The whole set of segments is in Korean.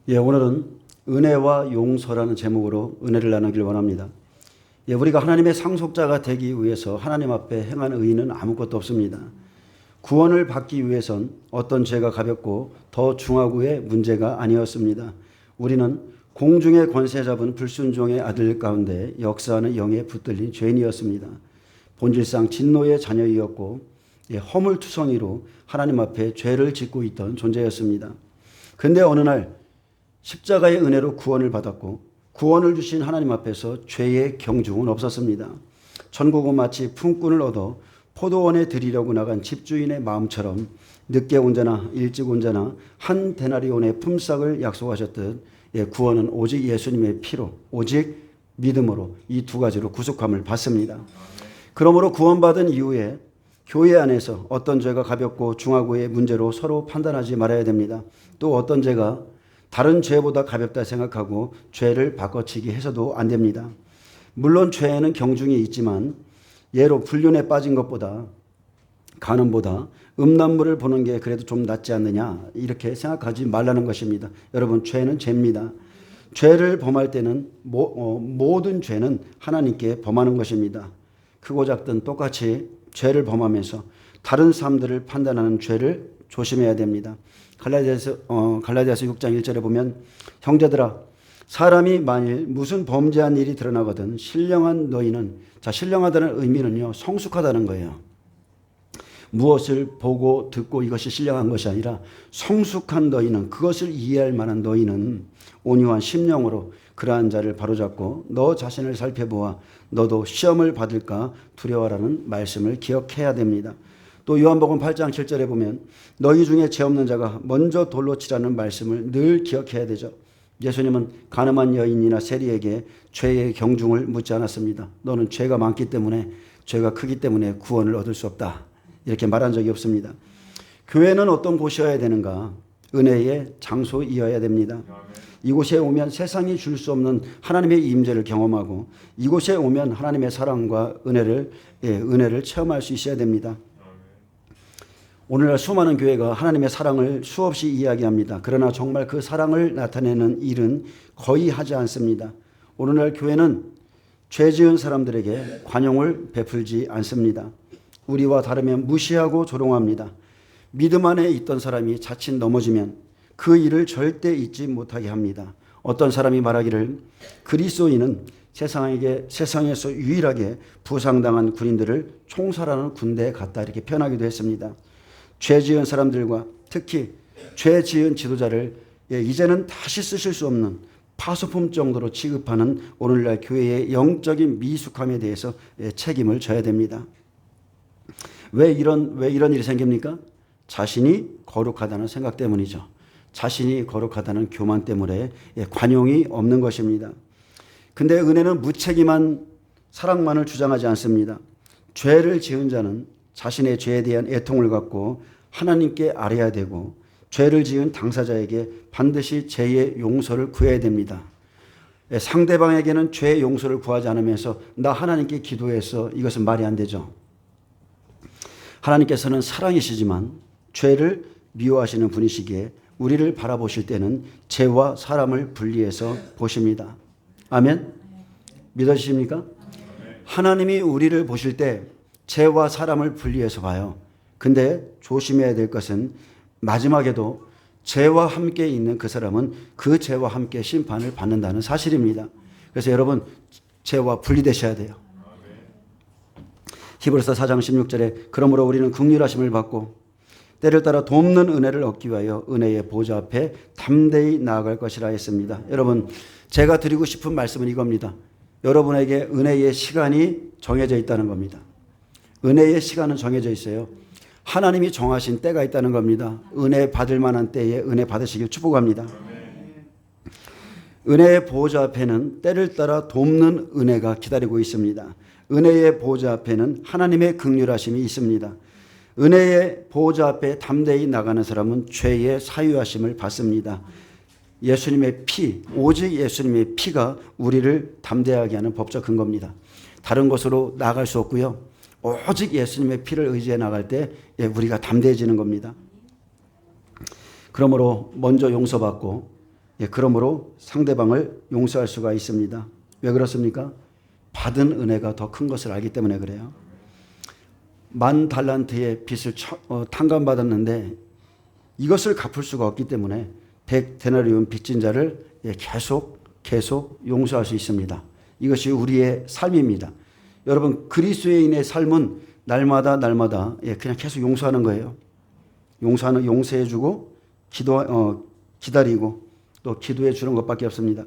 오늘은 은혜와 용서라는 제목으로 은혜를 나누길 원합니다. 우리가 하나님의 상속자가 되기 위해서 하나님 앞에 행한 의의는 아무것도 없습니다. 구원을 받기 위해선 어떤 죄가 가볍고 더 중하고의 문제가 아니었습니다. 우리는 공중의 권세 잡은 불순종의 아들 가운데 역사하는 영에 붙들린 죄인이었습니다. 본질상 진노의 자녀이었고 허물투성이로 하나님 앞에 죄를 짓고 있던 존재였습니다. 그런데 어느 날 십자가의 은혜로 구원을 받았고 구원을 주신 하나님 앞에서 죄의 경중은 없었습니다. 천국은 마치 품꾼을 얻어 포도원에 들이려고 나간 집주인의 마음처럼 늦게 온 자나 일찍 온 자나 한 데나리온의 품삯을 약속하셨듯 구원은 오직 예수님의 피로 오직 믿음으로 이 두 가지로 구속함을 받습니다. 그러므로 구원받은 이후에 교회 안에서 어떤 죄가 가볍고 중하고의 문제로 서로 판단하지 말아야 됩니다. 또 어떤 죄가 다른 죄보다 가볍다 생각하고 죄를 바꿔치기 해서도 안 됩니다. 물론 죄에는 경중이 있지만 예로 불륜에 빠진 것보다 간음보다 음란물을 보는 게 그래도 좀 낫지 않느냐 이렇게 생각하지 말라는 것입니다. 여러분, 죄는 죄입니다. 죄를 범할 때는 모든 죄는 하나님께 범하는 것입니다. 크고 작든 똑같이 죄를 범하면서 다른 사람들을 판단하는 죄를 조심해야 됩니다. 갈라디아서 6장 1절에 보면 형제들아 사람이 만일 무슨 범죄한 일이 드러나거든 신령한 너희는, 신령하다는 의미는요 성숙하다는 거예요. 무엇을 보고 듣고 이것이 신령한 것이 아니라 성숙한 너희는, 그것을 이해할 만한 너희는 온유한 심령으로 그러한 자를 바로잡고 너 자신을 살펴보아 너도 시험을 받을까 두려워라는 말씀을 기억해야 됩니다. 또 요한복음 8장 7절에 보면 너희 중에 죄 없는 자가 먼저 돌로 치라는 말씀을 늘 기억해야 되죠. 예수님은 가늠한 여인이나 세리에게 죄의 경중을 묻지 않았습니다. 너는 죄가 많기 때문에, 죄가 크기 때문에 구원을 얻을 수 없다 이렇게 말한 적이 없습니다. 교회는 어떤 곳이어야 되는가? 은혜의 장소이어야 됩니다. 이곳에 오면 세상이 줄 수 없는 하나님의 임재를 경험하고 이곳에 오면 하나님의 사랑과 은혜를 체험할 수 있어야 됩니다. 오늘날 수많은 교회가 하나님의 사랑을 수없이 이야기합니다. 그러나 정말 그 사랑을 나타내는 일은 거의 하지 않습니다. 오늘날 교회는 죄 지은 사람들에게 관용을 베풀지 않습니다. 우리와 다르면 무시하고 조롱합니다. 믿음 안에 있던 사람이 자칫 넘어지면 그 일을 절대 잊지 못하게 합니다. 어떤 사람이 말하기를 그리스도인은 세상에서 유일하게 부상당한 군인들을 총살하는 군대에 갔다 이렇게 표현하기도 했습니다. 죄 지은 사람들과 특히 죄 지은 지도자를 이제는 다시 쓰실 수 없는 파수품 정도로 취급하는 오늘날 교회의 영적인 미숙함에 대해서 책임을 져야 됩니다. 왜 이런 일이 생깁니까? 자신이 거룩하다는 생각 때문이죠. 자신이 거룩하다는 교만 때문에 관용이 없는 것입니다. 근데 은혜는 무책임한 사랑만을 주장하지 않습니다. 죄를 지은 자는 자신의 죄에 대한 애통을 갖고 하나님께 아뢰야 되고 죄를 지은 당사자에게 반드시 죄의 용서를 구해야 됩니다. 상대방에게는 죄의 용서를 구하지 않으면서 나 하나님께 기도해서 이것은 말이 안 되죠. 하나님께서는 사랑이시지만 죄를 미워하시는 분이시기에 우리를 바라보실 때는 죄와 사람을 분리해서 보십니다. 아멘? 믿어지십니까? 하나님이 우리를 보실 때 죄와 사람을 분리해서 봐요. 근데 조심해야 될 것은 마지막에도 죄와 함께 있는 그 사람은 그 죄와 함께 심판을 받는다는 사실입니다. 그래서 여러분 죄와 분리되셔야 돼요. 히브리서 4장 16절에 그러므로 우리는 긍휼하심을 받고 때를 따라 돕는 은혜를 얻기 위하여 은혜의 보좌 앞에 담대히 나아갈 것이라 했습니다. 여러분, 제가 드리고 싶은 말씀은 이겁니다. 여러분에게 은혜의 시간이 정해져 있다는 겁니다. 은혜의 시간은 정해져 있어요. 하나님이 정하신 때가 있다는 겁니다. 은혜 받을 만한 때에 은혜 받으시길 축복합니다. 은혜의 보좌 앞에는 때를 따라 돕는 은혜가 기다리고 있습니다. 은혜의 보좌 앞에는 하나님의 긍휼하심이 있습니다. 은혜의 보좌 앞에 담대히 나가는 사람은 죄의 사유하심을 받습니다. 예수님의 피, 오직 예수님의 피가 우리를 담대하게 하는 법적 근거입니다. 다른 곳으로 나갈 수 없고요. 오직 예수님의 피를 의지해 나갈 때 우리가 담대해지는 겁니다. 그러므로 먼저 용서받고 그러므로 상대방을 용서할 수가 있습니다. 왜 그렇습니까? 받은 은혜가 더 큰 것을 알기 때문에 그래요. 10,000달란트의 빚을 탕감받았는데 이것을 갚을 수가 없기 때문에 100데나리온 빚진 자를 계속 용서할 수 있습니다. 이것이 우리의 삶입니다. 여러분, 그리스도인의 삶은 날마다 그냥 계속 용서하는 거예요. 용서해주고 기다리고 또 기도해 주는 것밖에 없습니다.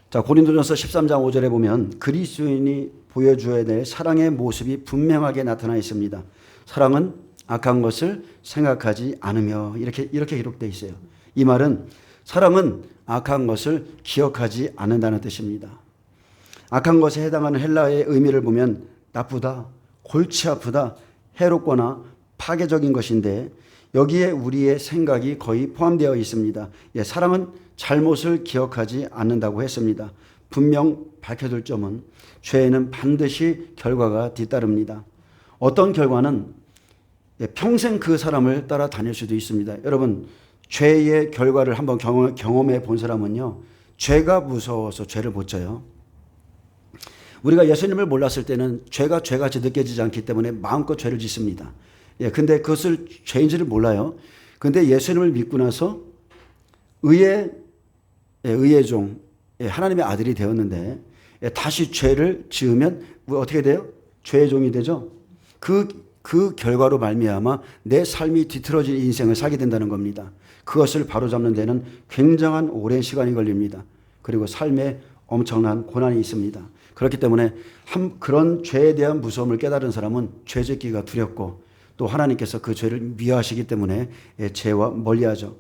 자, 고린도전서 13장 5절에 보면 그리스도인이 보여줘야 될 사랑의 모습이 분명하게 나타나 있습니다. 사랑은 악한 것을 생각하지 않으며 이렇게 기록되어 있어요. 이 말은 사랑은 악한 것을 기억하지 않는다는 뜻입니다. 악한 것에 해당하는 헬라어의 의미를 보면 나쁘다, 골치 아프다, 해롭거나 파괴적인 것인데 여기에 우리의 생각이 거의 포함되어 있습니다. 사랑은 잘못을 기억하지 않는다고 했습니다. 분명 밝혀둘 점은 죄에는 반드시 결과가 뒤따릅니다. 어떤 결과는 평생 그 사람을 따라 다닐 수도 있습니다. 여러분, 죄의 결과를 한번 경험해 본 사람은요, 죄가 무서워서 죄를 못 져요. 우리가 예수님을 몰랐을 때는 죄가 죄같이 느껴지지 않기 때문에 마음껏 죄를 짓습니다. 근데 그것을 죄인지를 몰라요. 근데 예수님을 믿고 나서 의의 종, 하나님의 아들이 되었는데 다시 죄를 지으면 어떻게 돼요? 죄의 종이 되죠. 그 결과로 말미암아 내 삶이 뒤틀어진 인생을 살게 된다는 겁니다. 그것을 바로잡는 데는 굉장한 오랜 시간이 걸립니다. 그리고 삶에 엄청난 고난이 있습니다. 그렇기 때문에 그런 죄에 대한 무서움을 깨달은 사람은 죄 짓기가 두렵고 또 하나님께서 그 죄를 미워하시기 때문에 죄와 멀리하죠.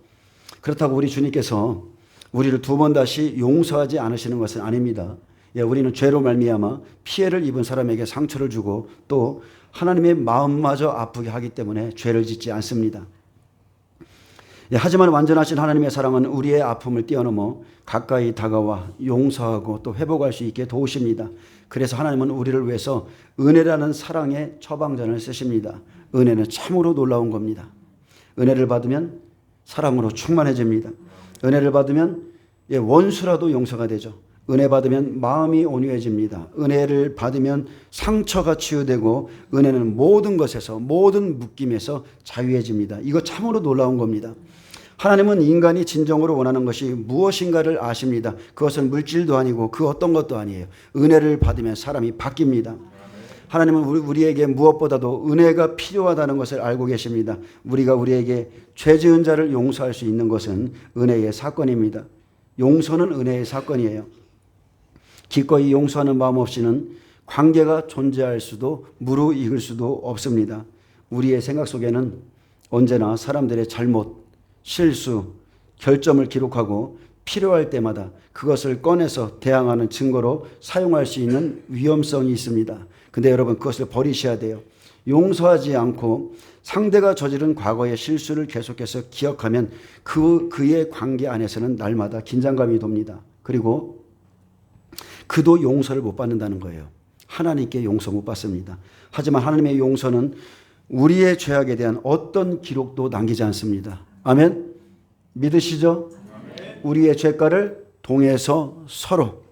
그렇다고 우리 주님께서 우리를 두 번 다시 용서하지 않으시는 것은 아닙니다. 우리는 죄로 말미암아 피해를 입은 사람에게 상처를 주고 또 하나님의 마음마저 아프게 하기 때문에 죄를 짓지 않습니다. 하지만 완전하신 하나님의 사랑은 우리의 아픔을 뛰어넘어 가까이 다가와 용서하고 또 회복할 수 있게 도우십니다. 그래서 하나님은 우리를 위해서 은혜라는 사랑의 처방전을 쓰십니다. 은혜는 참으로 놀라운 겁니다. 은혜를 받으면 사랑으로 충만해집니다. 은혜를 받으면 원수라도 용서가 되죠. 은혜 받으면 마음이 온유해집니다. 은혜를 받으면 상처가 치유되고 은혜는 모든 것에서 모든 묶임에서 자유해집니다. 이거 참으로 놀라운 겁니다. 하나님은 인간이 진정으로 원하는 것이 무엇인가를 아십니다. 그것은 물질도 아니고 그 어떤 것도 아니에요. 은혜를 받으면 사람이 바뀝니다. 하나님은 우리에게 무엇보다도 은혜가 필요하다는 것을 알고 계십니다. 우리에게 죄 지은 자를 용서할 수 있는 것은 은혜의 사건입니다. 용서는 은혜의 사건이에요. 기꺼이 용서하는 마음 없이는 관계가 존재할 수도 무르익을 수도 없습니다. 우리의 생각 속에는 언제나 사람들의 잘못, 실수, 결점을 기록하고 필요할 때마다 그것을 꺼내서 대항하는 증거로 사용할 수 있는 위험성이 있습니다. 근데 여러분, 그것을 버리셔야 돼요. 용서하지 않고 상대가 저지른 과거의 실수를 계속해서 기억하면 그의 관계 안에서는 날마다 긴장감이 돕니다. 그리고 그도 용서를 못 받는다는 거예요. 하나님께 용서 못 받습니다. 하지만 하나님의 용서는 우리의 죄악에 대한 어떤 기록도 남기지 않습니다. 아멘? 믿으시죠? 아멘. 우리의 죄가를 동에서 서로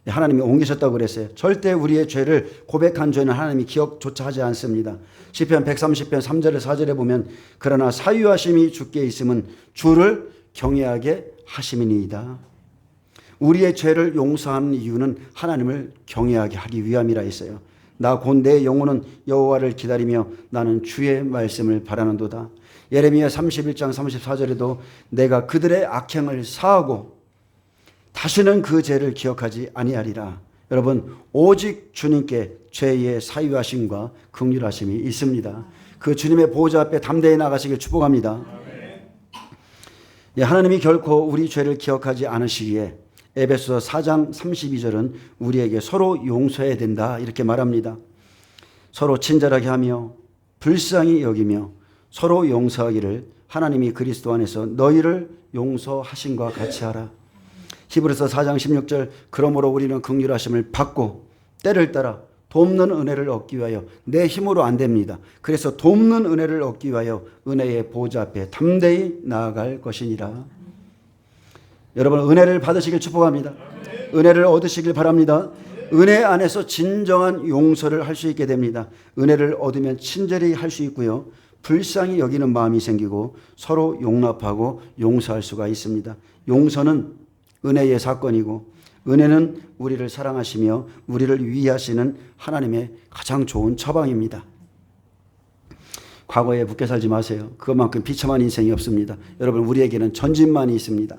하나님이 옮기셨다고 그랬어요. 절대 우리의 죄를 고백한 죄는 하나님이 기억조차 하지 않습니다. 시편 130편 3절에 4절에 보면 그러나 사유하심이 주께 있음은 주를 경외하게 하심이니이다. 우리의 죄를 용서하는 이유는 하나님을 경외하게 하기 위함이라 했어요. 나 곧 내 영혼은 여호와를 기다리며 나는 주의 말씀을 바라는도다. 예레미야 31장 34절에도 내가 그들의 악행을 사하고 다시는 그 죄를 기억하지 아니하리라. 여러분, 오직 주님께 죄의 사유하심과 긍휼하심이 있습니다. 그 주님의 보호자 앞에 담대히 나가시길 축복합니다. 하나님이 결코 우리 죄를 기억하지 않으시기에 에베소서 4장 32절은 우리에게 서로 용서해야 된다 이렇게 말합니다. 서로 친절하게 하며 불쌍히 여기며 서로 용서하기를 하나님이 그리스도 안에서 너희를 용서하신과 같이 하라. 히브리서 4장 16절 그러므로 우리는 긍휼하심을 받고 때를 따라 돕는 은혜를 얻기 위하여 내 힘으로 안 됩니다. 그래서 돕는 은혜를 얻기 위하여 은혜의 보좌 앞에 담대히 나아갈 것이니라. 여러분 은혜를 받으시길 축복합니다. 은혜를 얻으시길 바랍니다. 은혜 안에서 진정한 용서를 할 수 있게 됩니다. 은혜를 얻으면 친절히 할 수 있고요. 불쌍히 여기는 마음이 생기고 서로 용납하고 용서할 수가 있습니다. 용서는 은혜의 사건이고 은혜는 우리를 사랑하시며 우리를 위하시는 하나님의 가장 좋은 처방입니다. 과거에 붙게 살지 마세요. 그것만큼 비참한 인생이 없습니다. 여러분 우리에게는 전진만이 있습니다.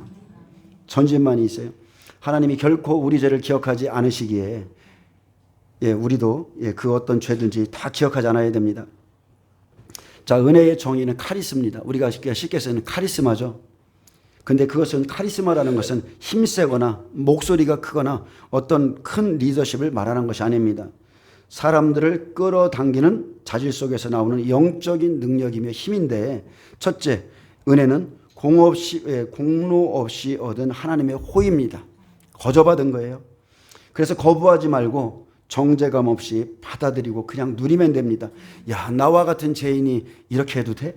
전진만이 있어요. 하나님이 결코 우리 죄를 기억하지 않으시기에 우리도 그 어떤 죄든지 다 기억하지 않아야 됩니다. 자, 은혜의 정의는 카리스마입니다. 우리가 쉽게 쓰는 카리스마죠. 근데 그것은 카리스마라는 것은 힘세거나 목소리가 크거나 어떤 큰 리더십을 말하는 것이 아닙니다. 사람들을 끌어당기는 자질 속에서 나오는 영적인 능력이며 힘인데 첫째, 은혜는 공로 없이 얻은 하나님의 호의입니다. 거저받은 거예요. 그래서 거부하지 말고 정죄감 없이 받아들이고 그냥 누리면 됩니다. 야, 나와 같은 죄인이 이렇게 해도 돼?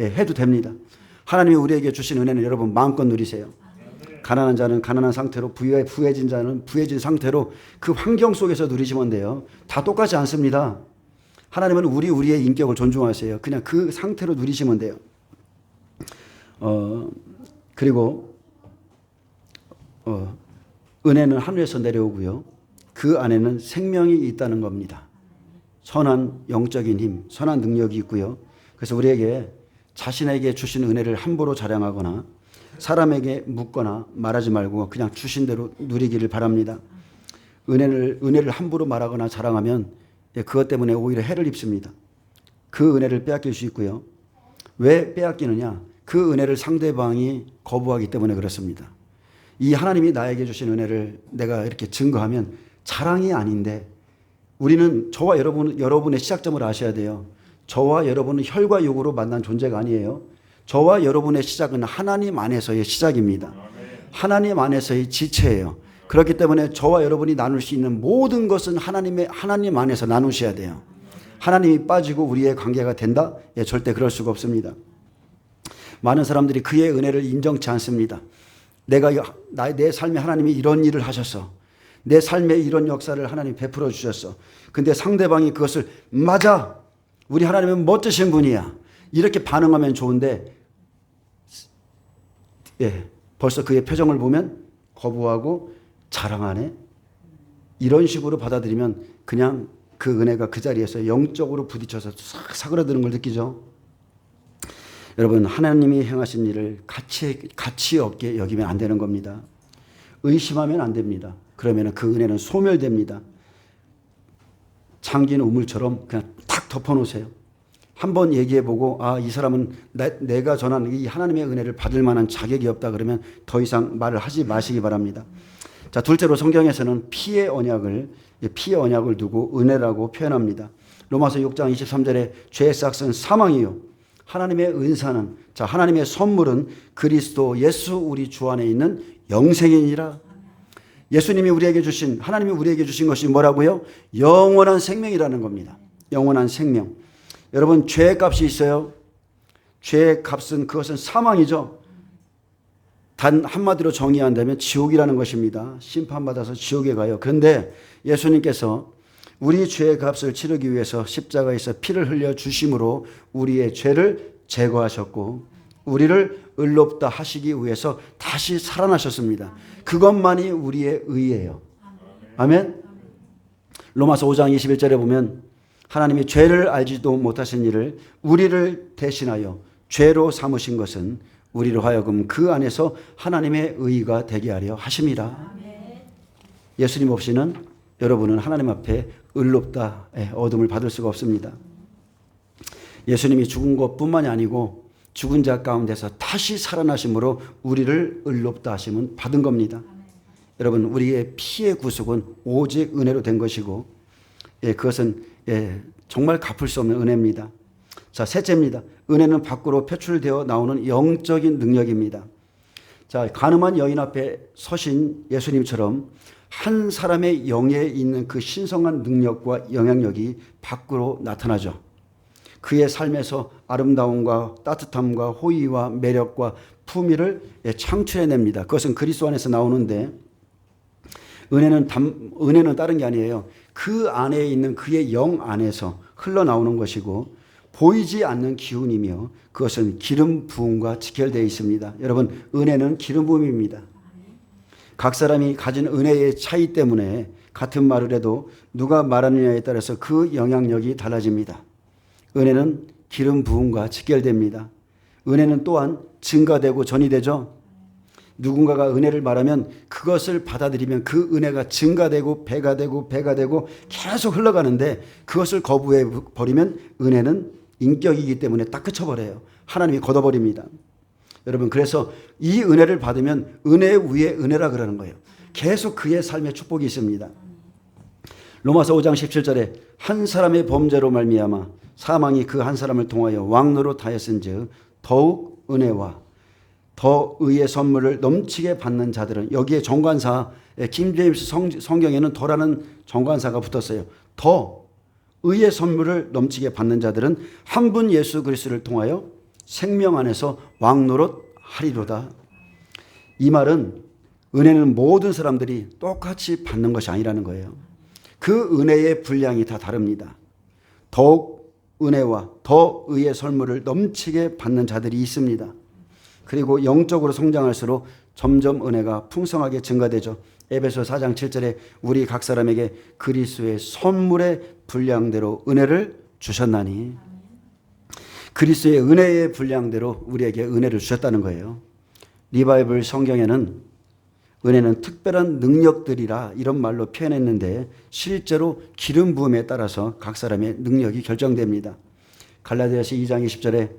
해도 됩니다. 하나님이 우리에게 주신 은혜는 여러분 마음껏 누리세요. 가난한 자는 가난한 상태로 부해진 자는 부해진 상태로 그 환경 속에서 누리시면 돼요. 다 똑같지 않습니다. 하나님은 우리의 인격을 존중하세요. 그냥 그 상태로 누리시면 돼요. 그리고 은혜는 하늘에서 내려오고요. 그 안에는 생명이 있다는 겁니다. 선한 영적인 힘, 선한 능력이 있고요. 그래서 우리에게 자신에게 주신 은혜를 함부로 자랑하거나 사람에게 묻거나 말하지 말고 그냥 주신 대로 누리기를 바랍니다. 은혜를 함부로 말하거나 자랑하면 그것 때문에 오히려 해를 입습니다. 그 은혜를 빼앗길 수 있고요. 왜 빼앗기느냐? 그 은혜를 상대방이 거부하기 때문에 그렇습니다. 이 하나님이 나에게 주신 은혜를 내가 이렇게 증거하면 자랑이 아닌데 우리는 저와 여러분의 시작점을 아셔야 돼요. 저와 여러분은 혈과 육으로 만난 존재가 아니에요. 저와 여러분의 시작은 하나님 안에서의 시작입니다. 하나님 안에서의 지체예요. 그렇기 때문에 저와 여러분이 나눌 수 있는 모든 것은 하나님 안에서 나누셔야 돼요. 하나님이 빠지고 우리의 관계가 된다? 절대 그럴 수가 없습니다. 많은 사람들이 그의 은혜를 인정치 않습니다. 내 삶에 하나님이 이런 일을 하셨어. 내 삶에 이런 역사를 하나님이 베풀어 주셨어. 근데 상대방이 그것을 맞아. 우리 하나님은 멋지신 분이야. 이렇게 반응하면 좋은데 벌써 그의 표정을 보면 거부하고 자랑하네. 이런 식으로 받아들이면 그냥 그 은혜가 그 자리에서 영적으로 부딪혀서 싹 사그라드는 걸 느끼죠. 여러분 하나님이 행하신 일을 가치 없게 여기면 안 되는 겁니다. 의심하면 안 됩니다. 그러면 그 은혜는 소멸됩니다. 잠긴 우물처럼 그냥 탁 덮어놓으세요. 한번 얘기해보고 이 사람은 내가 전한 이 하나님의 은혜를 받을 만한 자격이 없다 그러면 더 이상 말을 하지 마시기 바랍니다. 자, 둘째로 성경에서는 피의 언약을 두고 은혜라고 표현합니다. 로마서 6장 23절에 죄의 삭은 사망이요 하나님의 은사는 하나님의 선물은 그리스도 예수 우리 주 안에 있는 영생이니라. 예수님이 하나님이 우리에게 주신 것이 뭐라고요? 영원한 생명이라는 겁니다. 영원한 생명. 여러분 죄의 값이 있어요. 죄의 값은 그것은 사망이죠. 단 한마디로 정의한다면 지옥이라는 것입니다. 심판받아서 지옥에 가요. 그런데 예수님께서 우리 죄의 값을 치르기 위해서 십자가에서 피를 흘려 주심으로 우리의 죄를 제거하셨고 우리를 의롭다 하시기 위해서 다시 살아나셨습니다. 그것만이 우리의 의예요. 아멘. 로마서 5장 21절에 보면 하나님이 죄를 알지도 못하신 일을 우리를 대신하여 죄로 삼으신 것은 우리로 하여금 그 안에서 하나님의 의가 되게 하려 하심이라. 예수님 없이는 여러분은 하나님 앞에 의롭다 얻음을 받을 수가 없습니다. 예수님이 죽은 것뿐만이 아니고 죽은 자 가운데서 다시 살아나심으로 우리를 의롭다 하심은 받은 겁니다. 여러분 우리의 피의 구속은 오직 은혜로 된 것이고 그것은 정말 갚을 수 없는 은혜입니다. 자, 셋째입니다. 은혜는 밖으로 표출되어 나오는 영적인 능력입니다. 자, 간음한 여인 앞에 서신 예수님처럼 한 사람의 영에 있는 그 신성한 능력과 영향력이 밖으로 나타나죠. 그의 삶에서 아름다움과 따뜻함과 호의와 매력과 품위를 창출해냅니다. 그것은 그리스도 안에서 나오는데 은혜는 다른 게 아니에요. 그 안에 있는 그의 영 안에서 흘러나오는 것이고 보이지 않는 기운이며 그것은 기름 부음과 직결되어 있습니다. 여러분, 은혜는 기름 부음입니다. 각 사람이 가진 은혜의 차이 때문에 같은 말을 해도 누가 말하느냐에 따라서 그 영향력이 달라집니다. 은혜는 기름 부음과 직결됩니다. 은혜는 또한 증가되고 전이되죠. 누군가가 은혜를 말하면 그것을 받아들이면 그 은혜가 증가되고 배가 되고 계속 흘러가는데 그것을 거부해 버리면 은혜는 인격이기 때문에 딱 그쳐버려요. 하나님이 걷어버립니다. 여러분, 그래서 이 은혜를 받으면 은혜 위에 은혜라 그러는 거예요. 계속 그의 삶에 축복이 있습니다. 로마서 5장 17절에 한 사람의 범죄로 말미암아 사망이 그 한 사람을 통하여 왕노릇 하였은즉 더욱 은혜와 더 의의 선물을 넘치게 받는 자들은, 여기에 정관사, 킹제임스 성경에는 더라는 정관사가 붙었어요. 더 의의 선물을 넘치게 받는 자들은 한 분 예수 그리스도를 통하여 생명 안에서 왕노릇 하리로다. 이 말은 은혜는 모든 사람들이 똑같이 받는 것이 아니라는 거예요. 그 은혜의 분량이 다 다릅니다. 더욱 은혜와 더 의의 선물을 넘치게 받는 자들이 있습니다. 그리고 영적으로 성장할수록 점점 은혜가 풍성하게 증가되죠. 에베소 4장 7절에 우리 각 사람에게 그리스도의 선물의 분량대로 은혜를 주셨나니, 그리스도의 은혜의 분량대로 우리에게 은혜를 주셨다는 거예요. 리바이블 성경에는 은혜는 특별한 능력들이라 이런 말로 표현했는데 실제로 기름 부음에 따라서 각 사람의 능력이 결정됩니다. 갈라디아서 2장 20절에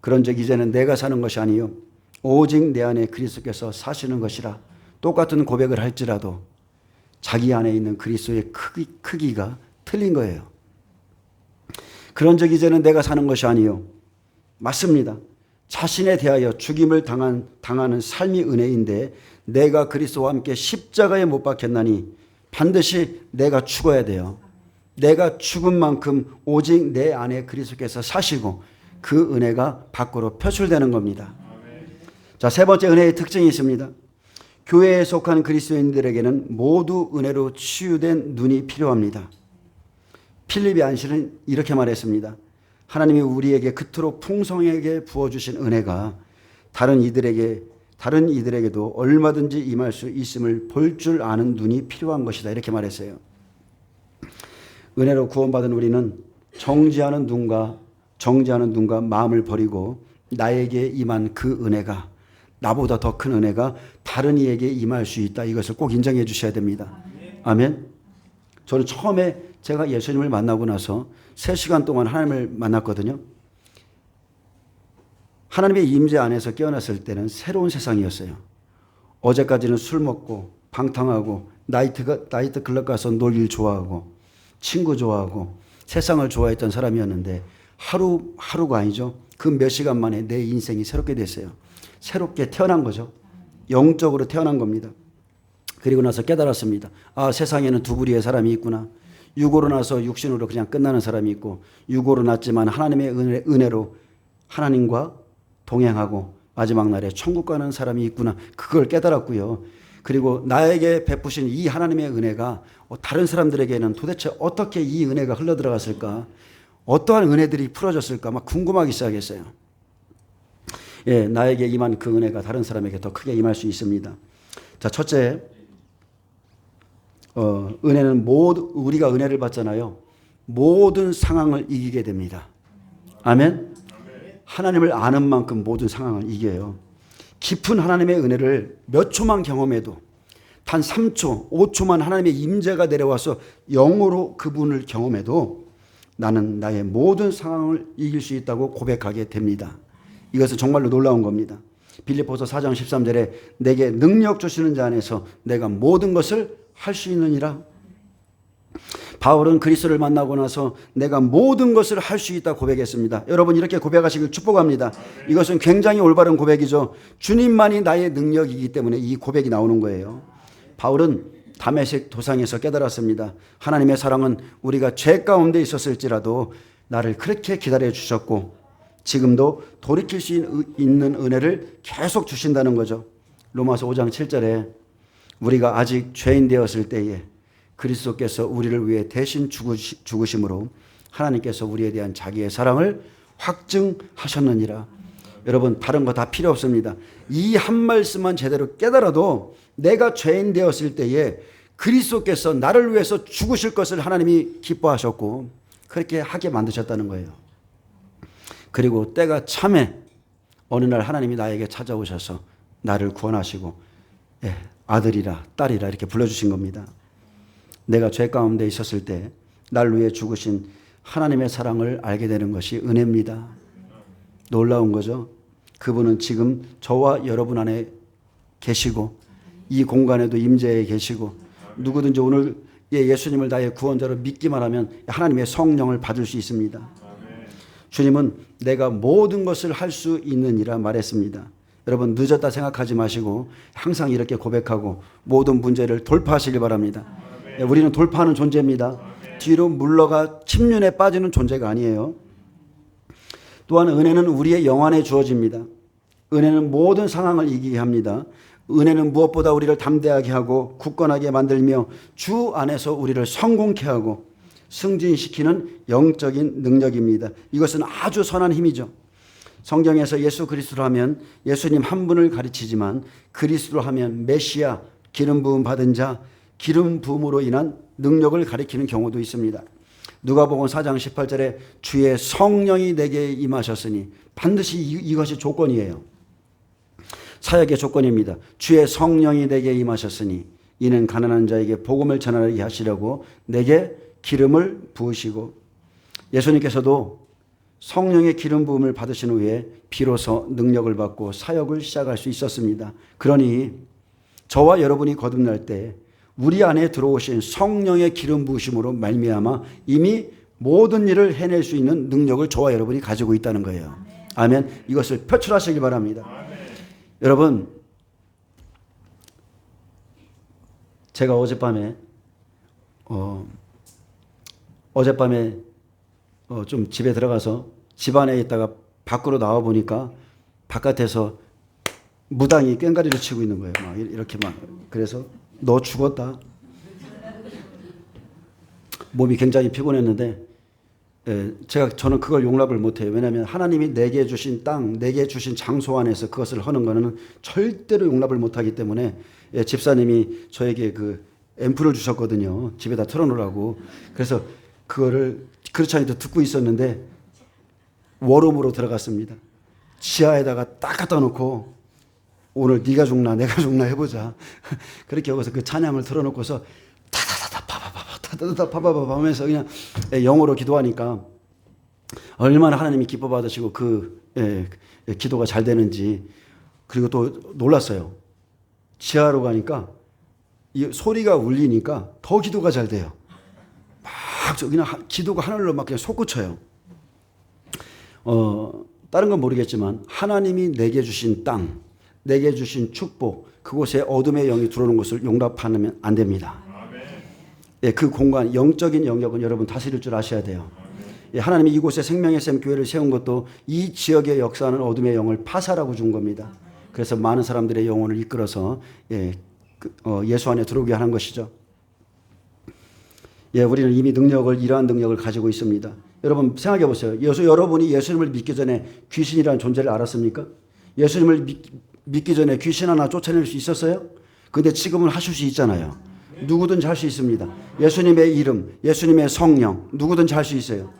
그런즉 이제는 내가 사는 것이 아니요 오직 내 안에 그리스도께서 사시는 것이라. 똑같은 고백을 할지라도 자기 안에 있는 그리스도의 크기가 틀린 거예요. 그런즉 이제는 내가 사는 것이 아니요, 맞습니다. 자신에 대하여 죽임을 당하는 삶이 은혜인데 내가 그리스도와 함께 십자가에 못 박혔나니 반드시 내가 죽어야 돼요. 내가 죽은 만큼 오직 내 안에 그리스도께서 사시고 그 은혜가 밖으로 표출되는 겁니다. 자, 세 번째 은혜의 특징이 있습니다. 교회에 속한 그리스도인들에게는 모두 은혜로 치유된 눈이 필요합니다. 필립이 안실은 이렇게 말했습니다. 하나님이 우리에게 그토록 풍성하게 부어주신 은혜가 다른 이들에게도 얼마든지 임할 수 있음을 볼 줄 아는 눈이 필요한 것이다. 이렇게 말했어요. 은혜로 구원받은 우리는 정지하는 눈과 마음을 버리고 나에게 임한 그 은혜가, 나보다 더 큰 은혜가 다른 이에게 임할 수 있다. 이것을 꼭 인정해 주셔야 됩니다. 아멘. 저는 처음에 제가 예수님을 만나고 나서 3시간 동안 하나님을 만났거든요. 하나님의 임재 안에서 깨어났을 때는 새로운 세상이었어요. 어제까지는 술 먹고 방탕하고 나이트 클럽 가서 놀길 좋아하고 친구 좋아하고 세상을 좋아했던 사람이었는데 하루가 아니죠. 그 몇 시간 만에 내 인생이 새롭게 됐어요. 새롭게 태어난 거죠. 영적으로 태어난 겁니다. 그리고 나서 깨달았습니다. 아, 세상에는 두 부류의 사람이 있구나. 육으로 나서 육신으로 그냥 끝나는 사람이 있고, 육으로 났지만 하나님의 은혜로 하나님과 동행하고 마지막 날에 천국 가는 사람이 있구나. 그걸 깨달았고요. 그리고 나에게 베푸신 이 하나님의 은혜가 다른 사람들에게는 도대체 어떻게 이 은혜가 흘러들어갔을까? 어떠한 은혜들이 풀어졌을까? 막 궁금하기 시작했어요. 예, 나에게 임한 그 은혜가 다른 사람에게 더 크게 임할 수 있습니다. 자, 첫째, 은혜는 우리가 은혜를 받잖아요. 모든 상황을 이기게 됩니다. 아멘? 하나님을 아는 만큼 모든 상황을 이겨요. 깊은 하나님의 은혜를 몇 초만 경험해도, 단 3초, 5초만 하나님의 임재가 내려와서 영으로 그분을 경험해도 나는 나의 모든 상황을 이길 수 있다고 고백하게 됩니다. 이것은 정말로 놀라운 겁니다. 빌립보서 4장 13절에 내게 능력 주시는 자 안에서 내가 모든 것을 할 수 있느니라. 바울은 그리스도를 만나고 나서 내가 모든 것을 할 수 있다 고백했습니다. 여러분, 이렇게 고백하시길 축복합니다. 이것은 굉장히 올바른 고백이죠. 주님만이 나의 능력이기 때문에 이 고백이 나오는 거예요. 바울은 다메섹 도상에서 깨달았습니다. 하나님의 사랑은 우리가 죄 가운데 있었을지라도 나를 그렇게 기다려 주셨고 지금도 돌이킬 수 있는 은혜를 계속 주신다는 거죠. 로마서 5장 7절에 우리가 아직 죄인 되었을 때에 그리스도께서 우리를 위해 대신 죽으심으로 하나님께서 우리에 대한 자기의 사랑을 확증하셨느니라. 여러분 다른 거 다 필요 없습니다. 이 한 말씀만 제대로 깨달아도 내가 죄인 되었을 때에 그리스도께서 나를 위해서 죽으실 것을 하나님이 기뻐하셨고 그렇게 하게 만드셨다는 거예요. 그리고 때가 참에 어느 날 하나님이 나에게 찾아오셔서 나를 구원하시고 아들이라 딸이라 이렇게 불러주신 겁니다. 내가 죄 가운데 있었을 때 날 위해 죽으신 하나님의 사랑을 알게 되는 것이 은혜입니다. 놀라운 거죠. 그분은 지금 저와 여러분 안에 계시고 이 공간에도 임재해 계시고 누구든지 오늘 예수님을 나의 구원자로 믿기만 하면 하나님의 성령을 받을 수 있습니다. 주님은 내가 모든 것을 할 수 있느니라 말했습니다. 여러분 늦었다 생각하지 마시고 항상 이렇게 고백하고 모든 문제를 돌파하시길 바랍니다. 우리는 돌파하는 존재입니다. 뒤로 물러가 침륜에 빠지는 존재가 아니에요. 또한 은혜는 우리의 영안에 주어집니다. 은혜는 모든 상황을 이기게 합니다. 은혜는 무엇보다 우리를 담대하게 하고 굳건하게 만들며 주 안에서 우리를 성공케 하고 승진시키는 영적인 능력입니다. 이것은 아주 선한 힘이죠. 성경에서 예수 그리스도로 하면 예수님 한 분을 가르치지만 그리스도로 하면 메시아, 기름 부음 받은 자, 기름 부음으로 인한 능력을 가리키는 경우도 있습니다. 누가복음 4장 18절에 주의 성령이 내게 임하셨으니 반드시 이것이 조건이에요. 사역의 조건입니다. 주의 성령이 내게 임하셨으니 이는 가난한 자에게 복음을 전하게 하시려고 내게 기름을 부으시고 예수님께서도 성령의 기름 부음을 받으신 후에 비로소 능력을 받고 사역을 시작할 수 있었습니다. 그러니 저와 여러분이 거듭날 때 우리 안에 들어오신 성령의 기름 부으심으로 말미암아 이미 모든 일을 해낼 수 있는 능력을 저와 여러분이 가지고 있다는 거예요. 아멘. 이것을 표출하시기 바랍니다. 여러분 제가 어젯밤에 좀 집에 들어가서 집 안에 있다가 밖으로 나와 보니까 바깥에서 무당이 꽹가리를 치고 있는 거예요. 막 이렇게 막. 그래서 너 죽었다. 몸이 굉장히 피곤했는데 저는 그걸 용납을 못해요. 왜냐하면 하나님이 내게 주신 땅, 내게 주신 장소 안에서 그것을 하는 거는 절대로 용납을 못하기 때문에 집사님이 저에게 그 앰프를 주셨거든요. 집에다 틀어놓으라고. 그래서 그거를 그렇지 않아도 듣고 있었는데 워룸으로 들어갔습니다. 지하에다가 딱 갖다 놓고 오늘 네가 죽나 내가 죽나 해보자. 그렇게 여기서 그 찬양을 틀어놓고서 타다다다 파바바바 하면서 그냥 영어로 기도하니까 얼마나 하나님이 기뻐 받으시고 그 기도가 잘 되는지. 그리고 또 놀랐어요. 지하로 가니까 이 소리가 울리니까 더 기도가 잘 돼요. 막 그냥 기도가 하늘로 막 그냥 솟구쳐요. 다른 건 모르겠지만 하나님이 내게 주신 땅, 내게 주신 축복, 그곳에 어둠의 영이 들어오는 것을 용납하면 안 됩니다. 그 공간, 영적인 영역은 여러분 다스릴 줄 아셔야 돼요. 하나님이 이곳에 생명의 샘 교회를 세운 것도 이 지역에 역사하는 어둠의 영을 파살하고 준 겁니다. 그래서 많은 사람들의 영혼을 이끌어서 예수 안에 들어오게 하는 것이죠. 우리는 이미 이러한 능력을 가지고 있습니다. 여러분 생각해 보세요. 여러분이 예수님을 믿기 전에 귀신이라는 존재를 알았습니까? 예수님을 믿기 전에 귀신 하나 쫓아낼 수 있었어요? 근데 지금은 하실 수 있잖아요. 누구든지 할 수 있습니다. 예수님의 이름, 예수님의 성령, 누구든지 할 수 있어요.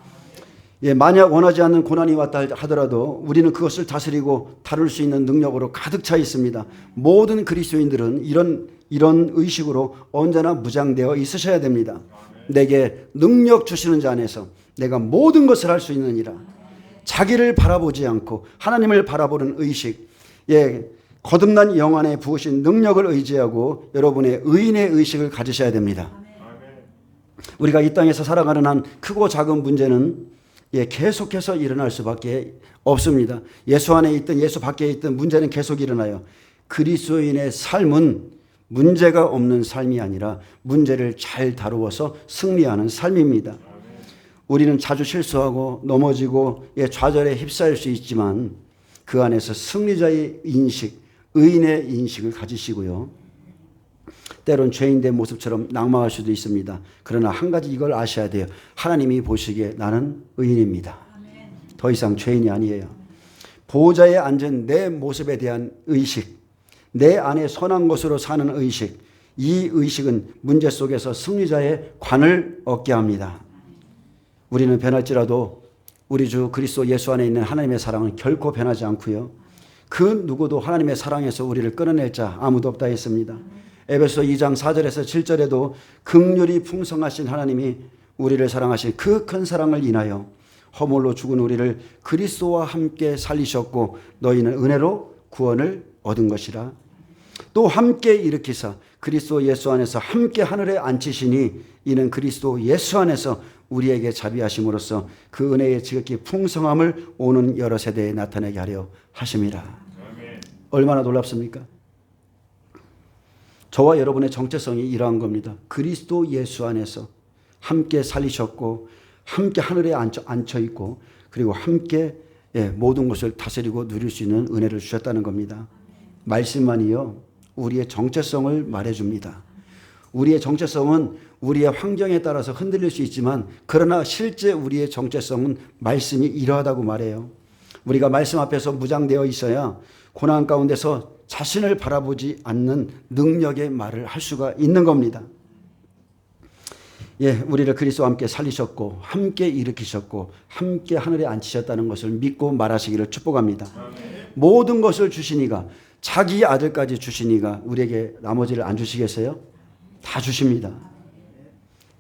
만약 원하지 않는 고난이 왔다 하더라도 우리는 그것을 다스리고 다룰 수 있는 능력으로 가득 차 있습니다. 모든 그리스도인들은 이런 의식으로 언제나 무장되어 있으셔야 됩니다. 내게 능력 주시는 자 안에서 내가 모든 것을 할 수 있느니라. 자기를 바라보지 않고 하나님을 바라보는 의식, 거듭난 영 안에 부으신 능력을 의지하고 여러분의 의인의 의식을 가지셔야 됩니다. 우리가 이 땅에서 살아가는 한 크고 작은 문제는 계속해서 일어날 수밖에 없습니다. 예수 안에 있든 예수 밖에 있든 문제는 계속 일어나요. 그리스도인의 삶은 문제가 없는 삶이 아니라 문제를 잘 다루어서 승리하는 삶입니다. 우리는 자주 실수하고 넘어지고 좌절에 휩싸일 수 있지만 그 안에서 승리자의 인식, 의인의 인식을 가지시고요. 때론 죄인된 모습처럼 낙망할 수도 있습니다. 그러나 한 가지 이걸 아셔야 돼요. 하나님이 보시기에 나는 의인입니다. 더 이상 죄인이 아니에요. 보좌에 앉은 내 모습에 대한 의식, 내 안에 선한 것으로 사는 의식, 이 의식은 문제 속에서 승리자의 관을 얻게 합니다. 우리는 변할지라도 우리 주 그리스도 예수 안에 있는 하나님의 사랑은 결코 변하지 않고요. 그 누구도 하나님의 사랑에서 우리를 끊어낼 자 아무도 없다 했습니다. 에베소 2장 4절에서 7절에도 긍휼이 풍성하신 하나님이 우리를 사랑하신 그 큰 사랑을 인하여 허물로 죽은 우리를 그리스도와 함께 살리셨고 너희는 은혜로 구원을 얻은 것이라. 또 함께 일으키사 그리스도 예수 안에서 함께 하늘에 앉히시니 이는 그리스도 예수 안에서 우리에게 자비하심으로써 그 은혜의 지극히 풍성함을 오는 여러 세대에 나타내게 하려 하심이라. 얼마나 놀랍습니까? 저와 여러분의 정체성이 이러한 겁니다. 그리스도 예수 안에서 함께 살리셨고 함께 하늘에 앉혀 있고 그리고 함께 모든 것을 다스리고 누릴 수 있는 은혜를 주셨다는 겁니다. 말씀만이요 우리의 정체성을 말해줍니다. 우리의 정체성은 우리의 환경에 따라서 흔들릴 수 있지만 그러나 실제 우리의 정체성은 말씀이 이러하다고 말해요. 우리가 말씀 앞에서 무장되어 있어야 고난 가운데서 자신을 바라보지 않는 능력의 말을 할 수가 있는 겁니다. 우리를 그리스도와 함께 살리셨고 함께 일으키셨고 함께 하늘에 앉히셨다는 것을 믿고 말하시기를 축복합니다. 모든 것을 주시니가 자기 아들까지 주시니가 우리에게 나머지를 안 주시겠어요? 다 주십니다.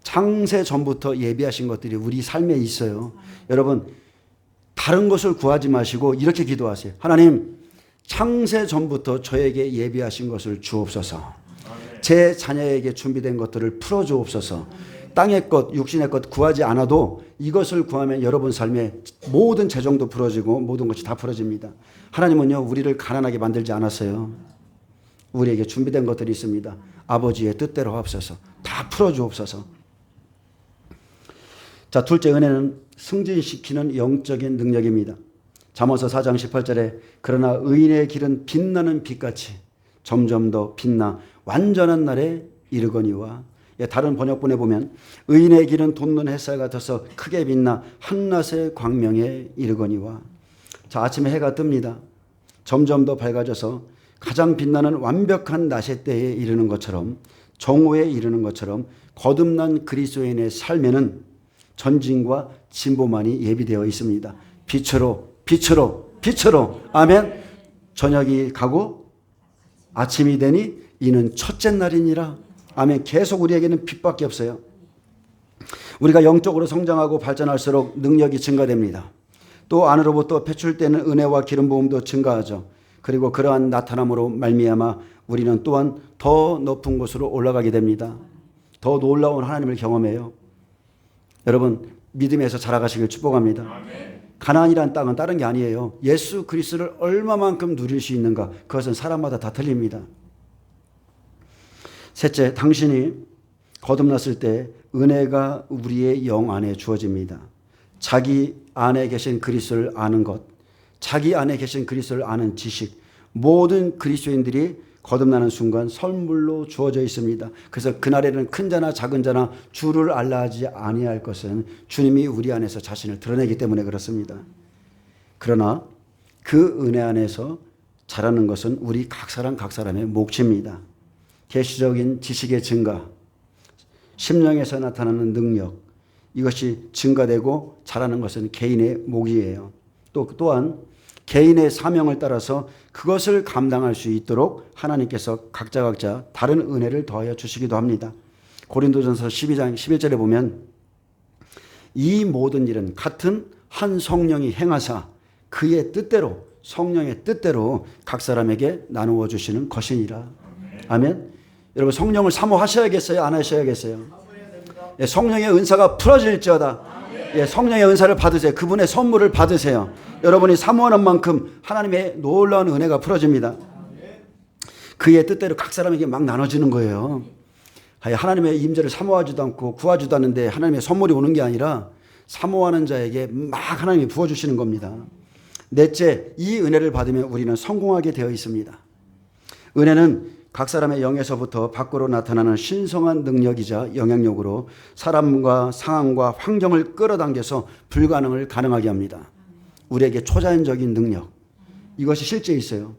창세 전부터 예비하신 것들이 우리 삶에 있어요. 여러분 다른 것을 구하지 마시고 이렇게 기도하세요. 하나님 창세 전부터 저에게 예비하신 것을 주옵소서. 제 자녀에게 준비된 것들을 풀어주옵소서. 땅의 것, 육신의 것 구하지 않아도 이것을 구하면 여러분 삶에 모든 재정도 풀어지고 모든 것이 다 풀어집니다. 하나님은요 우리를 가난하게 만들지 않았어요. 우리에게 준비된 것들이 있습니다. 아버지의 뜻대로 하옵소서. 다 풀어주옵소서. 자, 둘째 은혜는 승진시키는 영적인 능력입니다. 잠언서 4장 18절에 그러나 의인의 길은 빛나는 빛같이 점점 더 빛나 완전한 날에 이르거니와. 다른 번역본에 보면 의인의 길은 돋는 햇살 같아서 크게 빛나 한낮의 광명에 이르거니와. 자, 아침에 해가 뜹니다. 점점 더 밝아져서 가장 빛나는 완벽한 낮의 때에 이르는 것처럼 정오에 이르는 것처럼 거듭난 그리스도인의 삶에는 전진과 진보만이 예비되어 있습니다. 빛으로 빛으로 빛으로 아멘. 저녁이 가고 아침이 되니 이는 첫째 날이니라. 아멘. 계속 우리에게는 빛밖에 없어요. 우리가 영적으로 성장하고 발전할수록 능력이 증가됩니다. 또 안으로부터 배출되는 은혜와 기름 부음도 증가하죠. 그리고 그러한 나타남으로 말미암아 우리는 또한 더 높은 곳으로 올라가게 됩니다. 더 놀라운 하나님을 경험해요. 여러분 믿음에서 자라가시길 축복합니다. 가나안이라는 땅은 다른 게 아니에요. 예수 그리스도를 얼마만큼 누릴 수 있는가, 그것은 사람마다 다 틀립니다. 셋째, 당신이 거듭났을 때 은혜가 우리의 영 안에 주어집니다. 자기 안에 계신 그리스도를 아는 것, 자기 안에 계신 그리스도를 아는 지식, 모든 그리스도인들이 거듭나는 순간 선물로 주어져 있습니다. 그래서 그날에는 큰 자나 작은 자나 주를 알라 하지 아니할 것은 주님이 우리 안에서 자신을 드러내기 때문에 그렇습니다. 그러나 그 은혜 안에서 자라는 것은 우리 각 사람의 몫입니다. 계시적인 지식의 증가, 심령에서 나타나는 능력, 이것이 증가되고 자라는 것은 개인의 몫이에요. 또한 개인의 사명을 따라서 그것을 감당할 수 있도록 하나님께서 각자 다른 은혜를 더하여 주시기도 합니다. 고린도전서 12장 11절에 보면 이 모든 일은 같은 한 성령이 행하사 그의 뜻대로, 성령의 뜻대로 각 사람에게 나누어 주시는 것이니라. 아멘. 여러분 성령을 사모하셔야겠어요? 안 하셔야겠어요? 성령의 은사가 풀어질지어다. 성령의 은사를 받으세요. 그분의 선물을 받으세요. 여러분이 사모하는 만큼 하나님의 놀라운 은혜가 풀어집니다. 그의 뜻대로 각 사람에게 막 나눠지는 거예요. 하나님의 임재를 사모하지도 않고 구하지도 않는데 하나님의 선물이 오는 게 아니라 사모하는 자에게 막 하나님이 부어주시는 겁니다. 넷째, 이 은혜를 받으면 우리는 성공하게 되어 있습니다. 은혜는 각 사람의 영에서부터 밖으로 나타나는 신성한 능력이자 영향력으로 사람과 상황과 환경을 끌어당겨서 불가능을 가능하게 합니다. 우리에게 초자연적인 능력, 이것이 실제 있어요.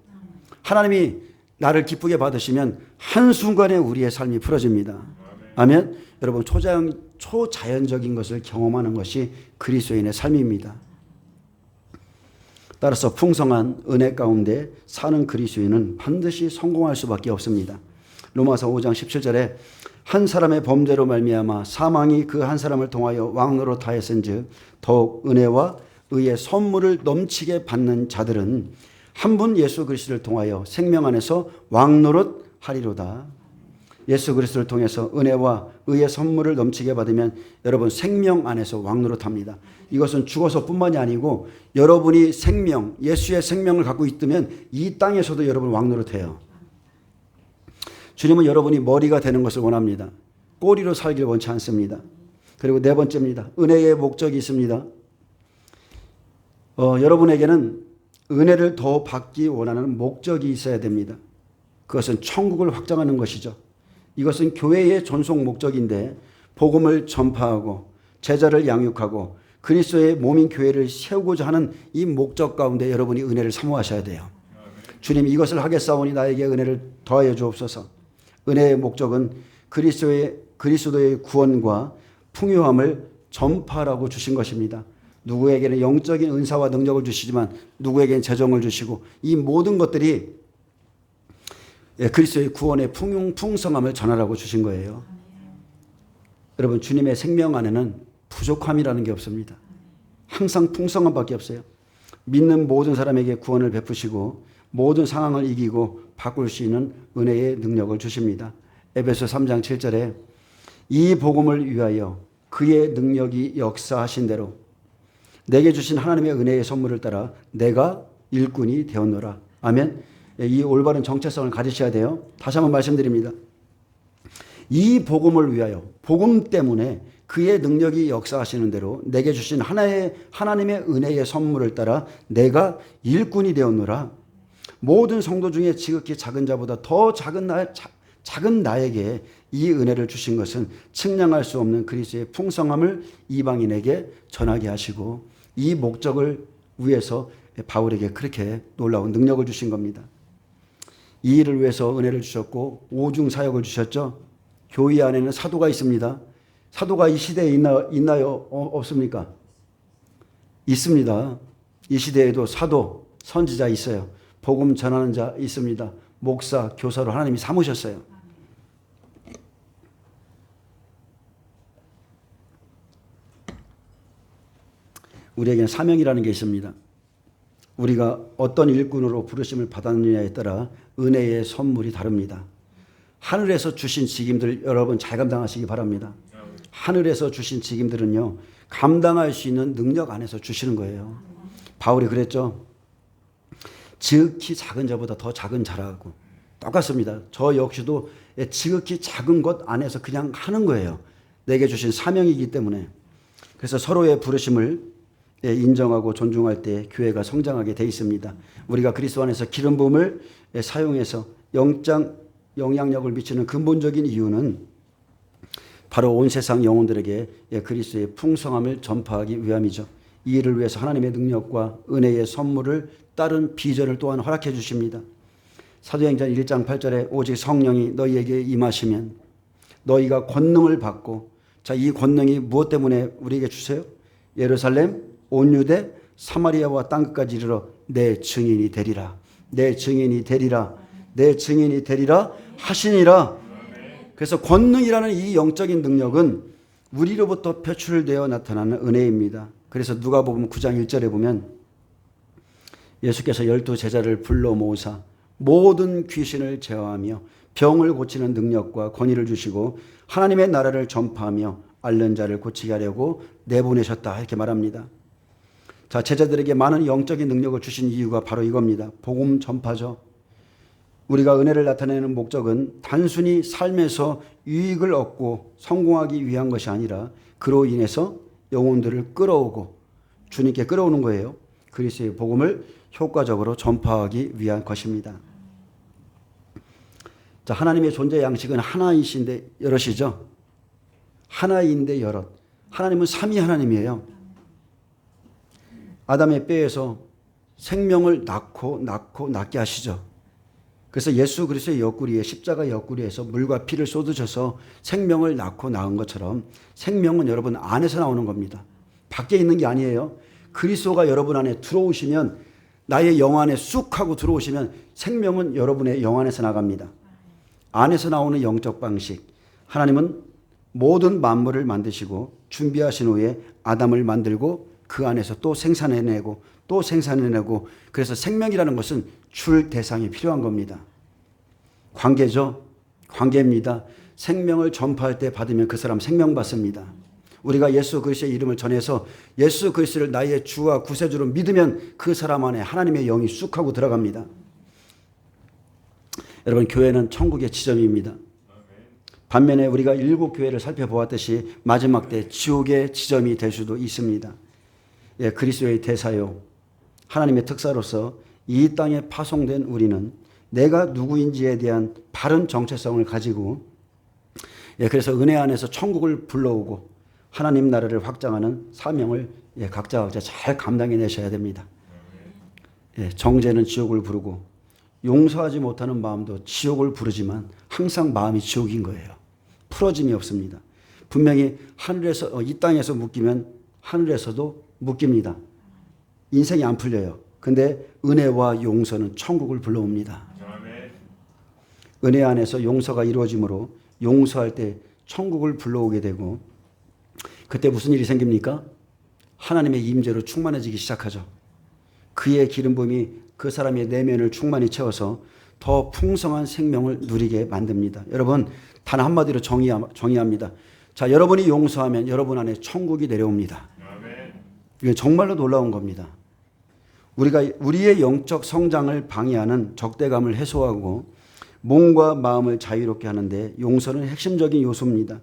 하나님이 나를 기쁘게 받으시면 한순간에 우리의 삶이 풀어집니다. 아멘. 여러분, 초자연적인 것을 경험하는 것이 그리스도인의 삶입니다. 따라서 풍성한 은혜 가운데 사는 그리스도인은 반드시 성공할 수밖에 없습니다. 로마서 5장 17절에 한 사람의 범죄로 말미암아 사망이 그 한 사람을 통하여 왕노로 타했은즉 더욱 은혜와 의의 선물을 넘치게 받는 자들은 한 분 예수 그리스도를 통하여 생명 안에서 왕노릇 하리로다. 예수 그리스도를 통해서 은혜와 의의 선물을 넘치게 받으면 여러분 생명 안에서 왕노릇합니다. 이것은 죽어서뿐만이 아니고 여러분이 생명, 예수의 생명을 갖고 있다면 이 땅에서도 여러분 왕노릇해요. 주님은 여러분이 머리가 되는 것을 원합니다. 꼬리로 살길 원치 않습니다. 그리고 네 번째입니다. 은혜의 목적이 있습니다. 여러분에게는 은혜를 더 받기 원하는 목적이 있어야 됩니다. 그것은 천국을 확장하는 것이죠. 이것은 교회의 전속 목적인데 복음을 전파하고 제자를 양육하고 그리스도의 몸인 교회를 세우고자 하는 이 목적 가운데 여러분이 은혜를 사모하셔야 돼요. 주님, 이것을 하겠사오니 나에게 은혜를 더하여 주옵소서. 은혜의 목적은 그리스도의 구원과 풍요함을 전파하라고 주신 것입니다. 누구에게는 영적인 은사와 능력을 주시지만 누구에게는 재정을 주시고 이 모든 것들이 그리스도의 구원의 풍성함을 전하라고 주신 거예요. 여러분, 주님의 생명 안에는 부족함이라는 게 없습니다. 항상 풍성함밖에 없어요. 믿는 모든 사람에게 구원을 베푸시고 모든 상황을 이기고 바꿀 수 있는 은혜의 능력을 주십니다. 에베소 3장 7절에 이 복음을 위하여 그의 능력이 역사하신 대로 내게 주신 하나님의 은혜의 선물을 따라 내가 일꾼이 되었노라. 아멘. 이 올바른 정체성을 가지셔야 돼요. 다시 한번 말씀드립니다. 이 복음을 위하여, 복음 때문에 그의 능력이 역사하시는 대로 내게 주신 하나님의 은혜의 선물을 따라 내가 일꾼이 되었노라. 모든 성도 중에 지극히 작은 자보다 더 작은 나에게 이 은혜를 주신 것은 측량할 수 없는 그리스도의 풍성함을 이방인에게 전하게 하시고 이 목적을 위해서 바울에게 그렇게 놀라운 능력을 주신 겁니다. 이 일을 위해서 은혜를 주셨고 오중 사역을 주셨죠. 교회 안에는 사도가 있습니다. 사도가 이 시대에 있나요? 없습니까? 있습니다. 이 시대에도 사도, 선지자 있어요. 복음 전하는 자 있습니다. 목사, 교사로 하나님이 삼으셨어요. 우리에게는 사명이라는 게 있습니다. 우리가 어떤 일꾼으로 부르심을 받았느냐에 따라 은혜의 선물이 다릅니다. 하늘에서 주신 직임들 여러분 잘 감당하시기 바랍니다. 하늘에서 주신 직임들은요, 감당할 수 있는 능력 안에서 주시는 거예요. 바울이 그랬죠. 지극히 작은 자보다 더 작은 자라고. 똑같습니다. 저 역시도 지극히 작은 것 안에서 그냥 하는 거예요. 내게 주신 사명이기 때문에. 그래서 서로의 부르심을 인정하고 존중할 때 교회가 성장하게 돼 있습니다. 우리가 그리스도 안에서 기름 부음을 사용해서 영향력을 미치는 근본적인 이유는 바로 온 세상 영혼들에게 그리스도의 풍성함을 전파하기 위함이죠. 이 일을 위해서 하나님의 능력과 은혜의 선물을 따른 비전을 또한 허락해 주십니다. 사도행전 1장 8절에 오직 성령이 너희에게 임하시면 너희가 권능을 받고, 자, 이 권능이 무엇 때문에 우리에게 주세요? 예루살렘, 온 유대, 사마리아와 땅끝까지 이르러 내 증인이 되리라. 내 증인이 되리라. 내 증인이 되리라 하시니라. 그래서 권능이라는 이 영적인 능력은 우리로부터 표출되어 나타나는 은혜입니다. 그래서 누가복음 9장 1절에 보면 예수께서 12제자를 불러 모으사 모든 귀신을 제어하며 병을 고치는 능력과 권위를 주시고 하나님의 나라를 전파하며 앓는 자를 고치게 하려고 내보내셨다, 이렇게 말합니다. 자, 제자들에게 많은 영적인 능력을 주신 이유가 바로 이겁니다. 복음 전파죠. 우리가 은혜를 나타내는 목적은 단순히 삶에서 유익을 얻고 성공하기 위한 것이 아니라 그로 인해서 영혼들을 끌어오고 주님께 끌어오는 거예요. 그리스도의 복음을 효과적으로 전파하기 위한 것입니다. 자, 하나님의 존재 양식은 하나이신데 여럿이죠. 하나인데 여럿. 하나님은 삼위 하나님이에요. 아담의 뼈에서 생명을 낳게 하시죠. 그래서 예수 그리스도의 옆구리에 십자가 옆구리에서 물과 피를 쏟으셔서 생명을 낳은 것처럼 생명은 여러분 안에서 나오는 겁니다. 밖에 있는 게 아니에요. 그리스도가 여러분 안에 들어오시면 나의 영 안에 쑥 하고 들어오시면 생명은 여러분의 영 안에서 나갑니다. 안에서 나오는 영적 방식. 하나님은 모든 만물을 만드시고 준비하신 후에 아담을 만들고 그 안에서 또 생산해내고 또 생산해내고 그래서 생명이라는 것은 줄 대상이 필요한 겁니다. 관계죠. 관계입니다. 생명을 전파할 때 받으면 그 사람 생명 받습니다. 우리가 예수 그리스도의 이름을 전해서 예수 그리스도를 나의 주와 구세주로 믿으면 그 사람 안에 하나님의 영이 쑥 하고 들어갑니다. 여러분, 교회는 천국의 지점입니다. 반면에 우리가 7교회를 살펴보았듯이 마지막 때 지옥의 지점이 될 수도 있습니다. 예, 그리스도의 대사요. 하나님의 특사로서 이 땅에 파송된 우리는 내가 누구인지에 대한 바른 정체성을 가지고 그래서 은혜 안에서 천국을 불러오고 하나님 나라를 확장하는 사명을 각자 잘 감당해내셔야 됩니다. 정죄는 지옥을 부르고 용서하지 못하는 마음도 지옥을 부르지만 항상 마음이 지옥인 거예요. 풀어짐이 없습니다. 분명히 하늘에서 이 땅에서 묶이면 하늘에서도 묶입니다. 인생이 안 풀려요. 근데 은혜와 용서는 천국을 불러옵니다. 은혜 안에서 용서가 이루어지므로 용서할 때 천국을 불러오게 되고 그때 무슨 일이 생깁니까? 하나님의 임재로 충만해지기 시작하죠. 그의 기름 부음이 그 사람의 내면을 충만히 채워서 더 풍성한 생명을 누리게 만듭니다. 여러분, 단 한마디로 정의합니다. 자, 여러분이 용서하면 여러분 안에 천국이 내려옵니다. 이게 정말로 놀라운 겁니다. 우리가 우리의 영적 성장을 방해하는 적대감을 해소하고 몸과 마음을 자유롭게 하는데 용서는 핵심적인 요소입니다.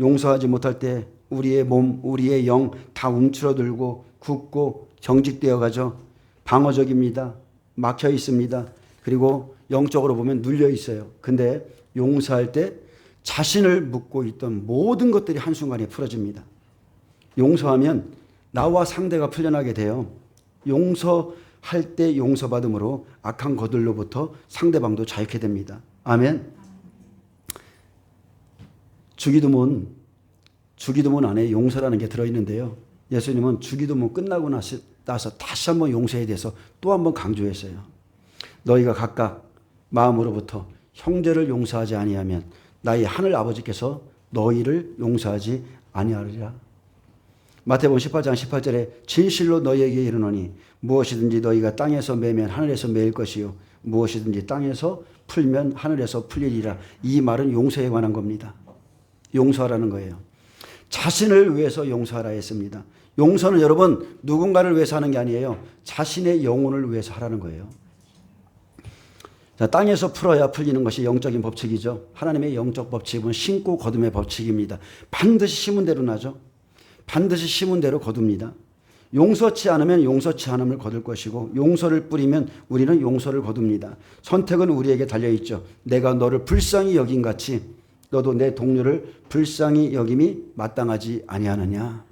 용서하지 못할 때 우리의 몸, 우리의 영 다 움츠러들고 굳고 경직되어 가죠. 방어적입니다. 막혀 있습니다. 그리고 영적으로 보면 눌려 있어요. 근데 용서할 때 자신을 묶고 있던 모든 것들이 한순간에 풀어집니다. 용서하면 나와 상대가 풀려나게 돼요. 용서할 때 용서받음으로 악한 것들로부터 상대방도 자유케 됩니다. 아멘. 주기도문 안에 용서라는 게 들어있는데요. 예수님은 주기도문 끝나고 나서 다시 한번 용서에 대해서 또 한번 강조했어요. 너희가 각각 마음으로부터 형제를 용서하지 아니하면 나의 하늘 아버지께서 너희를 용서하지 아니하리라. 마태복음 18장 18절에 진실로 너희에게 이르노니 무엇이든지 너희가 땅에서 매면 하늘에서 매일 것이요 무엇이든지 땅에서 풀면 하늘에서 풀리리라. 이 말은 용서에 관한 겁니다. 용서하라는 거예요. 자신을 위해서 용서하라 했습니다. 용서는 여러분 누군가를 위해서 하는 게 아니에요. 자신의 영혼을 위해서 하라는 거예요. 자, 땅에서 풀어야 풀리는 것이 영적인 법칙이죠. 하나님의 영적 법칙은 심고 거둠의 법칙입니다. 반드시 심은 대로 나죠. 반드시 심은 대로 거둡니다. 용서치 않으면 용서치 않음을 거둘 것이고 용서를 뿌리면 우리는 용서를 거둡니다. 선택은 우리에게 달려있죠. 내가 너를 불쌍히 여긴 같이 너도 내 동료를 불쌍히 여김이 마땅하지 아니하느냐.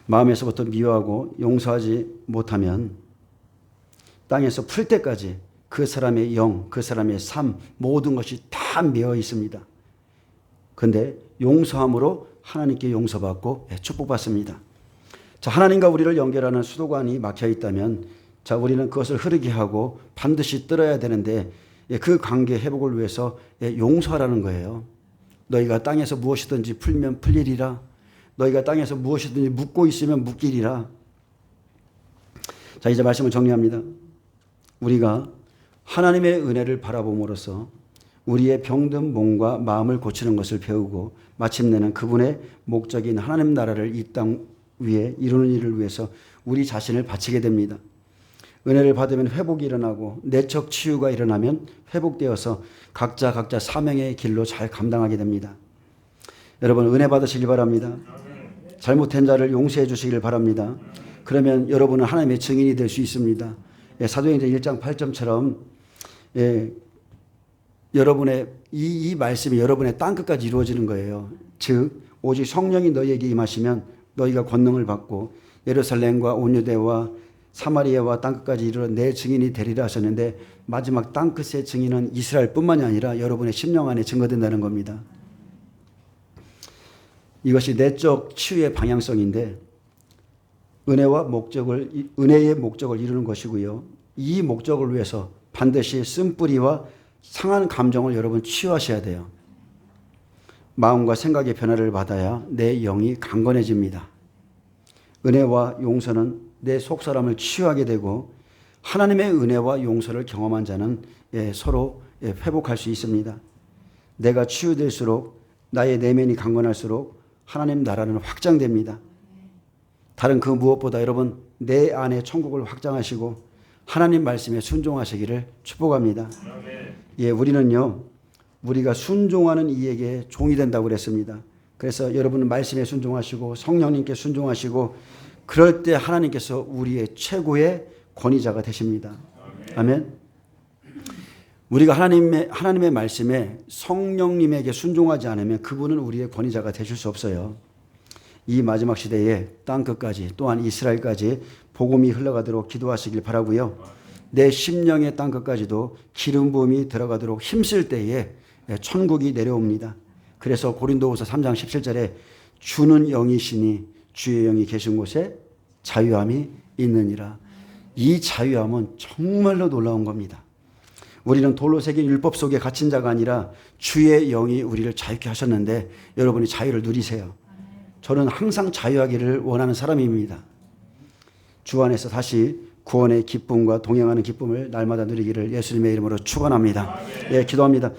마음에서부터 미워하고 용서하지 못하면 땅에서 풀 때까지 그 사람의 영, 그 사람의 삶 모든 것이 다 메어 있습니다. 그런데 용서함으로 하나님께 용서받고 축복받습니다. 자, 하나님과 우리를 연결하는 수도관이 막혀 있다면 자, 우리는 그것을 흐르게 하고 반드시 뚫어야 되는데 그 관계 회복을 위해서 용서하라는 거예요. 너희가 땅에서 무엇이든지 풀면 풀리리라. 너희가 땅에서 무엇이든지 묶고 있으면 묶이리라. 자, 이제 말씀을 정리합니다. 우리가 하나님의 은혜를 바라봄으로써 우리의 병든 몸과 마음을 고치는 것을 배우고 마침내는 그분의 목적인 하나님 나라를 이 땅 위에 이루는 일을 위해서 우리 자신을 바치게 됩니다. 은혜를 받으면 회복이 일어나고 내적 치유가 일어나면 회복되어서 각자 사명의 길로 잘 감당하게 됩니다. 여러분 은혜 받으시기 바랍니다. 잘못된 자를 용서해 주시기를 바랍니다. 그러면 여러분은 하나님의 증인이 될 수 있습니다. 예, 사도행전 1장 8절처럼 예, 여러분의 이 말씀이 여러분의 땅끝까지 이루어지는 거예요. 즉 오직 성령이 너희에게 임하시면 너희가 권능을 받고 예루살렘과 온 유대와 사마리아와 땅끝까지 이르러 내 증인이 되리라 하셨는데 마지막 땅끝의 증인은 이스라엘뿐만이 아니라 여러분의 심령 안에 증거된다는 겁니다. 이것이 내적 치유의 방향성인데 은혜의 목적을 이루는 것이고요. 이 목적을 위해서 반드시 쓴뿌리와 상한 감정을 여러분 치유하셔야 돼요. 마음과 생각의 변화를 받아야 내 영이 강건해집니다. 은혜와 용서는 내 속사람을 치유하게 되고 하나님의 은혜와 용서를 경험한 자는 서로 회복할 수 있습니다. 내가 치유될수록 나의 내면이 강건할수록 하나님 나라는 확장됩니다. 다른 그 무엇보다 여러분 내 안에 천국을 확장하시고 하나님 말씀에 순종하시기를 축복합니다. 예, 우리가 순종하는 이에게 종이 된다고 그랬습니다. 그래서 여러분은 말씀에 순종하시고 성령님께 순종하시고 그럴 때 하나님께서 우리의 최고의 권위자가 되십니다. 아멘. 우리가 하나님의 말씀에 성령님에게 순종하지 않으면 그분은 우리의 권위자가 되실 수 없어요. 이 마지막 시대에 땅끝까지 또한 이스라엘까지 복음이 흘러가도록 기도하시길 바라고요. 내 심령의 땅끝까지도 기름 부음이 들어가도록 힘쓸 때에 천국이 내려옵니다. 그래서 고린도후서 3장 17절에 주는 영이시니 주의 영이 계신 곳에 자유함이 있느니라. 이 자유함은 정말로 놀라운 겁니다. 우리는 돌로 새긴 율법 속에 갇힌 자가 아니라 주의 영이 우리를 자유케 하셨는데 여러분이 자유를 누리세요. 저는 항상 자유하기를 원하는 사람입니다. 주 안에서 다시 구원의 기쁨과 동행하는 기쁨을 날마다 누리기를 예수님의 이름으로 축원합니다. 예, 기도합니다.